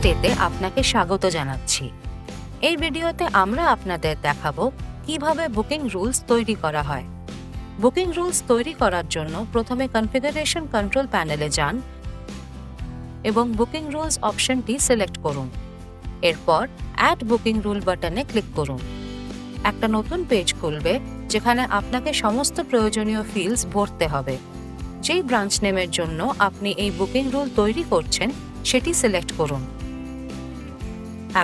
স্টেতে আপনাকে স্বাগত জানাচ্ছি। এই ভিডিওতে আমরা আপনাদের দেখাবো কিভাবে বুকিং রুলস তৈরি করা হয়। বুকিং রুলস তৈরি করার জন্য প্রথমে কনফিগারেশন কন্ট্রোল প্যানেলে যান এবং বুকিং রুলস অপশনটি সিলেক্ট করুন। এরপর অ্যাড বুকিং রুল বাটনে ক্লিক করুন। একটা নতুন পেজ খুলবে যেখানে আপনাকে সমস্ত প্রয়োজনীয় ফিল্ডস ভরতে হবে। যেই ব্রাঞ্চ নেমের জন্য আপনি এই বুকিং রুল তৈরি করছেন সেটি সিলেক্ট করুন।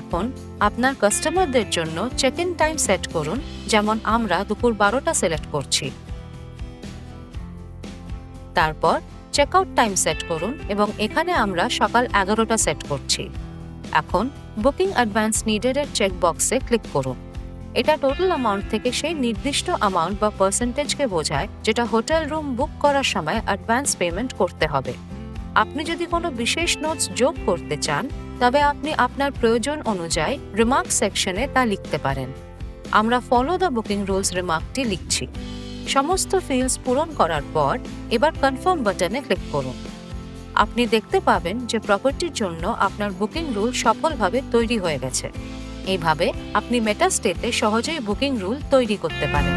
এখন আপনার কাস্টমারদের জন্য চেক ইন টাইম সেট করুন, যেমন আমরা দুপুর 12টা সিলেক্ট করছি। তারপর চেক আউট টাইম সেট করুন এবং এখানে আমরা সকাল 11টা সেট করছি। এখন বুকিং অ্যাডভান্স নিডেড এর চেক বক্সে ক্লিক করুন। এটা টোটাল অ্যামাউন্ট থেকে সেই নির্দিষ্ট অ্যামাউন্ট বা পার্সেন্টেজকে বোঝায় যেটা হোটেল রুম বুক করার সময় অ্যাডভান্স পেমেন্ট করতে হবে। আপনি যদি কোনো বিশেষ নোটস যোগ করতে চান তবে আপনি আপনার প্রয়োজন অনুযায়ী রিমার্ক সেকশনে তা লিখতে পারেন। আমরা ফলো দ্য বুকিং রুলস রিমার্কটি লিখছি। সমস্ত ফিল্ডস পূরণ করার পর এবার কনফার্ম বাটনে ক্লিক করুন। আপনি দেখতে পাবেন যে প্রপার্টির জন্য আপনার বুকিং রুল সফলভাবে তৈরি হয়ে গেছে। এইভাবে আপনি মেটাস্টেতে সহজেই বুকিং রুল তৈরি করতে পারেন।